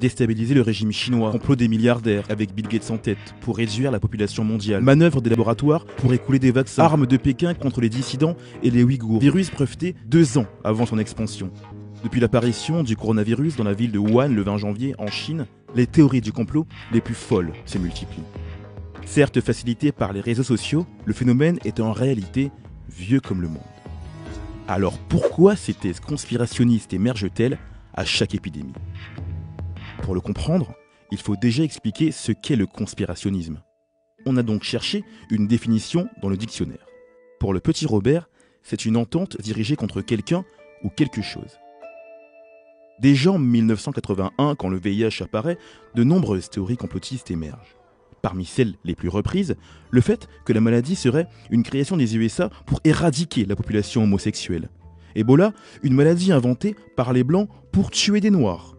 Déstabiliser le régime chinois, complot des milliardaires avec Bill Gates en tête pour réduire la population mondiale, manœuvre des laboratoires pour écouler des vaccins, armes de Pékin contre les dissidents et les Ouïghours, virus breveté 2 ans avant son expansion. Depuis l'apparition du coronavirus dans la ville de Wuhan le 20 janvier en Chine, les théories du complot les plus folles se multiplient. Certes facilité par les réseaux sociaux, le phénomène est en réalité vieux comme le monde. Alors pourquoi ces thèses conspirationnistes émergent-elles à chaque épidémie ? Pour le comprendre, il faut déjà expliquer ce qu'est le conspirationnisme. On a donc cherché une définition dans le dictionnaire. Pour le petit Robert, c'est une entente dirigée contre quelqu'un ou quelque chose. Déjà en 1981, quand le VIH apparaît, de nombreuses théories complotistes émergent. Parmi celles les plus reprises, le fait que la maladie serait une création des USA pour éradiquer la population homosexuelle. Ebola, une maladie inventée par les Blancs pour tuer des Noirs.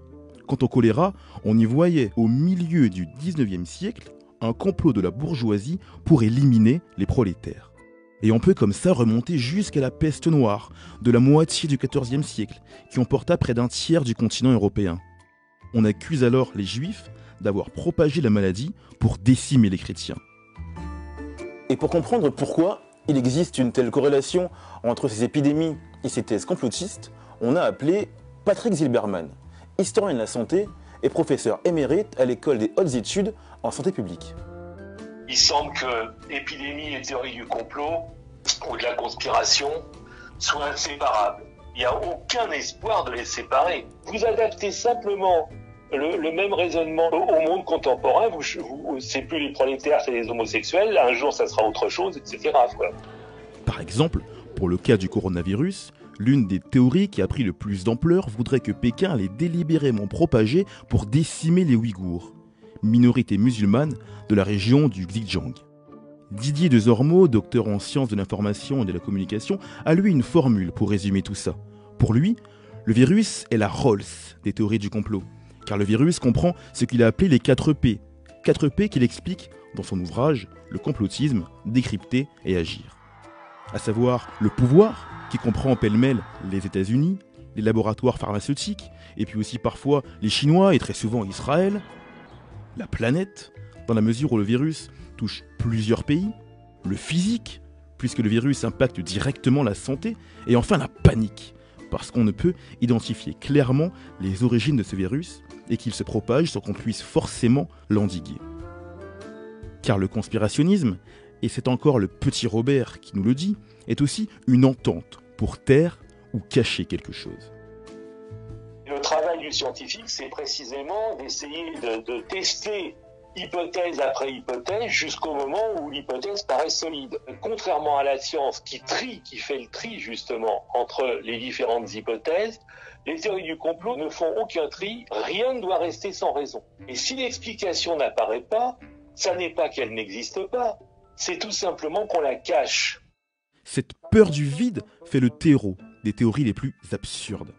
Quant au choléra, on y voyait au milieu du 19e siècle un complot de la bourgeoisie pour éliminer les prolétaires. Et on peut comme ça remonter jusqu'à la peste noire de la moitié du 14e siècle, qui emporta près d'un tiers du continent européen. On accuse alors les Juifs d'avoir propagé la maladie pour décimer les chrétiens. Et pour comprendre pourquoi il existe une telle corrélation entre ces épidémies et ces thèses complotistes, on a appelé Patrick Zilberman, historien de la santé et professeur émérite à l'école des hautes études en santé publique. Il semble que épidémie et théorie du complot ou de la conspiration soient inséparables. Il n'y a aucun espoir de les séparer. Vous adaptez simplement le même raisonnement au monde contemporain. C'est plus les prolétaires, c'est les homosexuels. Un jour, ça sera autre chose, etc. quoi. Par exemple, pour le cas du coronavirus, l'une des théories qui a pris le plus d'ampleur voudrait que Pékin allait délibérément propager pour décimer les Ouïghours, minorité musulmane de la région du Xinjiang. Didier Desormeaux, docteur en sciences de l'information et de la communication, a lui une formule pour résumer tout ça. Pour lui, le virus est la Rolls des théories du complot, car le virus comprend ce qu'il a appelé les 4 P. 4 P qu'il explique dans son ouvrage « Le complotisme, décrypter et agir ». À savoir le pouvoir, qui comprend pêle-mêle les États-Unis, les laboratoires pharmaceutiques, et puis aussi parfois les Chinois et très souvent Israël, la planète, dans la mesure où le virus touche plusieurs pays, le physique, puisque le virus impacte directement la santé, et enfin la panique, parce qu'on ne peut identifier clairement les origines de ce virus et qu'il se propage sans qu'on puisse forcément l'endiguer. Car le conspirationnisme, et c'est encore le petit Robert qui nous le dit, est aussi une entente pour taire ou cacher quelque chose. Le travail du scientifique, c'est précisément d'essayer de tester hypothèse après hypothèse jusqu'au moment où l'hypothèse paraît solide. Contrairement à la science qui fait le tri justement entre les différentes hypothèses, les théories du complot ne font aucun tri, rien ne doit rester sans raison. Et si l'explication n'apparaît pas, ça n'est pas qu'elle n'existe pas, c'est tout simplement qu'on la cache. Cette peur du vide fait le terreau des théories les plus absurdes.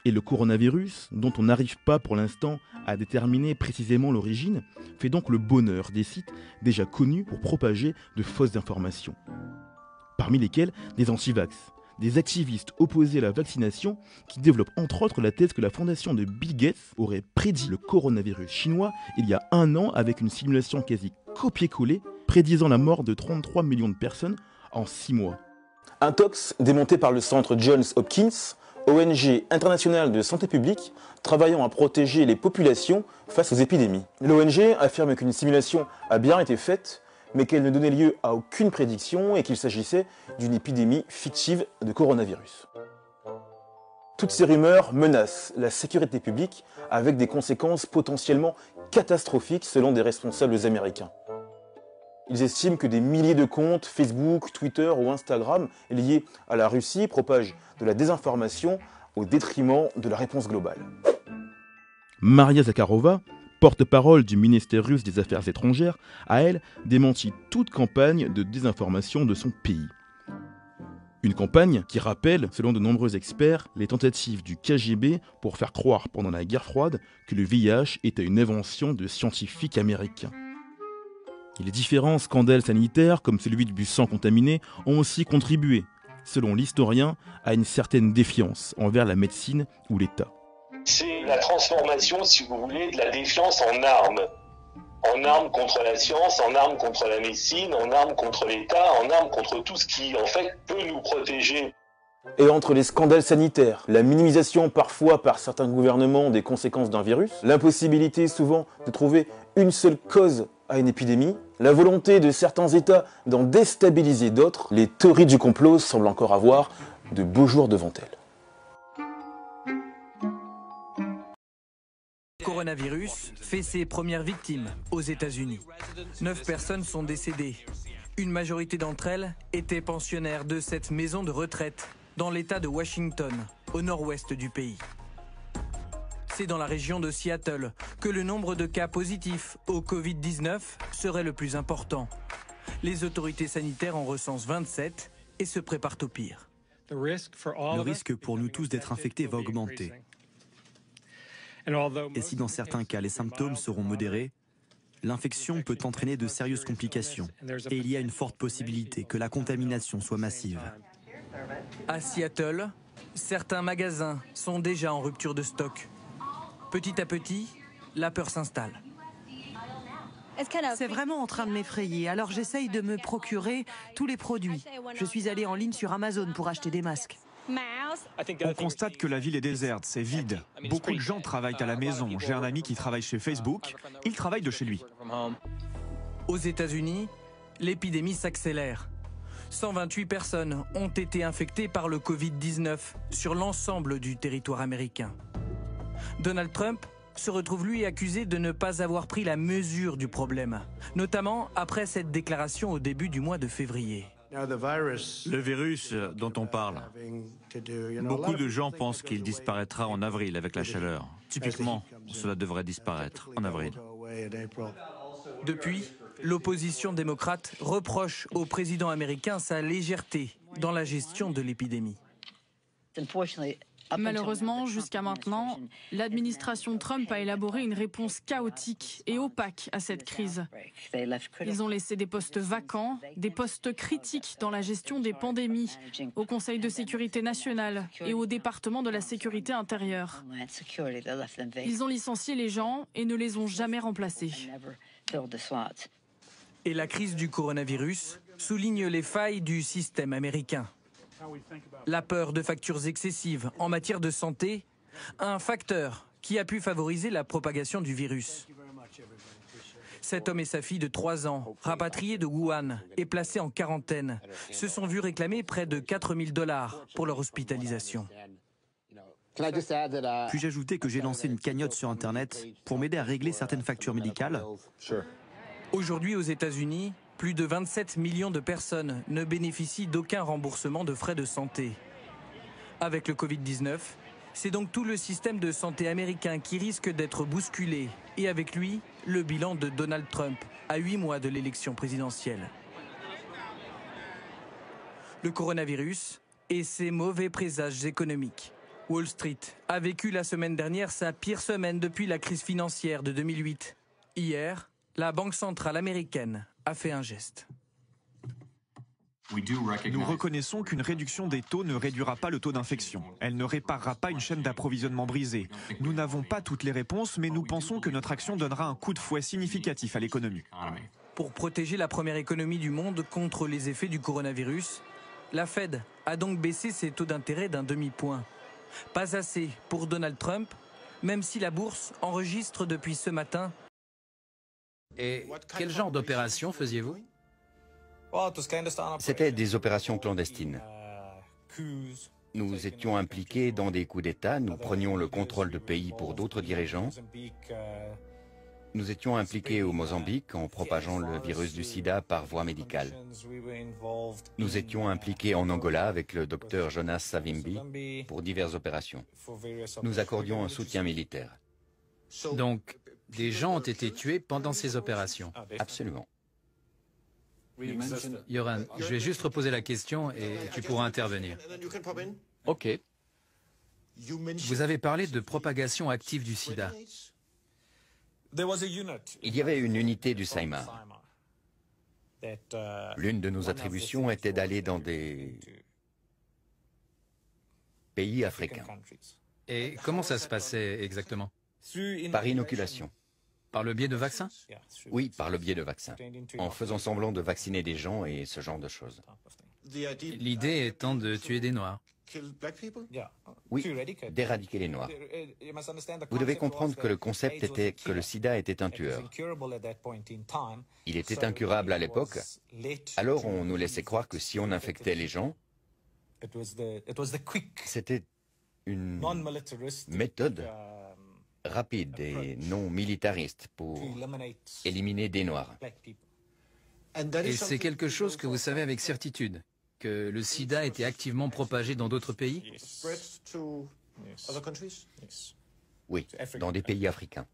Et le coronavirus, dont on n'arrive pas pour l'instant à déterminer précisément l'origine, fait donc le bonheur des sites déjà connus pour propager de fausses informations. Parmi lesquels des antivax, des activistes opposés à la vaccination qui développent entre autres la thèse que la fondation de Bill Gates aurait prédit le coronavirus chinois il y a 1 an avec une simulation quasi copier-coller prédisant la mort de 33 millions de personnes en 6 mois. Un tox démonté par le centre Johns Hopkins, ONG internationale de santé publique, travaillant à protéger les populations face aux épidémies. L'ONG affirme qu'une simulation a bien été faite, mais qu'elle ne donnait lieu à aucune prédiction et qu'il s'agissait d'une épidémie fictive de coronavirus. Toutes ces rumeurs menacent la sécurité publique avec des conséquences potentiellement catastrophiques selon des responsables américains. Ils estiment que des milliers de comptes Facebook, Twitter ou Instagram liés à la Russie propagent de la désinformation au détriment de la réponse globale. Maria Zakharova, porte-parole du ministère russe des Affaires étrangères, a elle démenti toute campagne de désinformation de son pays. Une campagne qui rappelle, selon de nombreux experts, les tentatives du KGB pour faire croire pendant la guerre froide que le VIH était une invention de scientifiques américains. Et les différents scandales sanitaires, comme celui du sang contaminé, ont aussi contribué, selon l'historien, à une certaine défiance envers la médecine ou l'État. C'est la transformation, si vous voulez, de la défiance en arme. En arme contre la science, en arme contre la médecine, en arme contre l'État, en arme contre tout ce qui, en fait, peut nous protéger. Et entre les scandales sanitaires, la minimisation parfois par certains gouvernements des conséquences d'un virus, l'impossibilité souvent de trouver une seule cause à une épidémie, la volonté de certains États d'en déstabiliser d'autres, les théories du complot semblent encore avoir de beaux jours devant elles. Le coronavirus fait ses premières victimes aux États-Unis. 9 personnes sont décédées. Une majorité d'entre elles étaient pensionnaires de cette maison de retraite dans l'État de Washington, au nord-ouest du pays. C'est dans la région de Seattle que le nombre de cas positifs au Covid-19 serait le plus important. Les autorités sanitaires en recensent 27 et se préparent au pire. Le risque pour nous tous d'être infectés va augmenter. Et si dans certains cas les symptômes seront modérés, l'infection peut entraîner de sérieuses complications. Et il y a une forte possibilité que la contamination soit massive. À Seattle, certains magasins sont déjà en rupture de stock. Petit à petit, la peur s'installe. C'est vraiment en train de m'effrayer, alors j'essaye de me procurer tous les produits. Je suis allée en ligne sur Amazon pour acheter des masques. On constate que la ville est déserte, c'est vide. Beaucoup de gens travaillent à la maison. J'ai un ami qui travaille chez Facebook, il travaille de chez lui. Aux États-Unis, l'épidémie s'accélère. 128 personnes ont été infectées par le Covid-19 sur l'ensemble du territoire américain. Donald Trump se retrouve lui accusé de ne pas avoir pris la mesure du problème, notamment après cette déclaration au début du mois de février. Le virus dont on parle, beaucoup de gens pensent qu'il disparaîtra en avril avec la chaleur. Typiquement, cela devrait disparaître en avril. Depuis, l'opposition démocrate reproche au président américain sa légèreté dans la gestion de l'épidémie. Malheureusement, jusqu'à maintenant, l'administration Trump a élaboré une réponse chaotique et opaque à cette crise. Ils ont laissé des postes vacants, des postes critiques dans la gestion des pandémies, au Conseil de sécurité nationale et au département de la sécurité intérieure. Ils ont licencié les gens et ne les ont jamais remplacés. Et la crise du coronavirus souligne les failles du système américain. La peur de factures excessives en matière de santé, un facteur qui a pu favoriser la propagation du virus. Cet homme et sa fille de 3 ans, rapatriés de Wuhan et placés en quarantaine, se sont vus réclamer près de 4 000 $ pour leur hospitalisation. Puis-je ajouter que j'ai lancé une cagnotte sur Internet pour m'aider à régler certaines factures médicales? Aujourd'hui, aux États-Unis, plus de 27 millions de personnes ne bénéficient d'aucun remboursement de frais de santé. Avec le Covid-19, c'est donc tout le système de santé américain qui risque d'être bousculé, et avec lui, le bilan de Donald Trump à 8 mois de l'élection présidentielle. Le coronavirus et ses mauvais présages économiques. Wall Street a vécu la semaine dernière sa pire semaine depuis la crise financière de 2008. Hier, la Banque centrale américaine a fait un geste. Nous reconnaissons qu'une réduction des taux ne réduira pas le taux d'infection. Elle ne réparera pas une chaîne d'approvisionnement brisée. Nous n'avons pas toutes les réponses, mais nous pensons que notre action donnera un coup de fouet significatif à l'économie. Pour protéger la première économie du monde contre les effets du coronavirus, la Fed a donc baissé ses taux d'intérêt d'un demi-point. Pas assez pour Donald Trump, même si la bourse enregistre depuis ce matin. Et quel genre d'opération faisiez-vous? C'était des opérations clandestines. Nous étions impliqués dans des coups d'État, nous prenions le contrôle de pays pour d'autres dirigeants. Nous étions impliqués au Mozambique en propageant le virus du sida par voie médicale. Nous étions impliqués en Angola avec le docteur Jonas Savimbi pour diverses opérations. Nous accordions un soutien militaire. Donc, des gens ont été tués pendant ces opérations? Absolument. Yoran, je vais juste reposer la question et tu pourras intervenir. Ok. Vous avez parlé de propagation active du sida. Il y avait une unité du Saïmar. L'une de nos attributions était d'aller dans des pays africains. Et comment ça se passait exactement? Par inoculation. Par le biais de vaccins? Oui, par le biais de vaccins. En faisant semblant de vacciner des gens et ce genre de choses. L'idée étant de tuer des Noirs. Oui, d'éradiquer les Noirs. Vous devez comprendre que le concept était que le sida était un tueur. Il était incurable à l'époque, alors on nous laissait croire que si on infectait les gens, c'était une méthode rapide et non militariste pour éliminer des Noirs. Et c'est quelque chose que vous savez avec certitude, que le sida était activement propagé dans d'autres pays? Oui, dans des pays africains.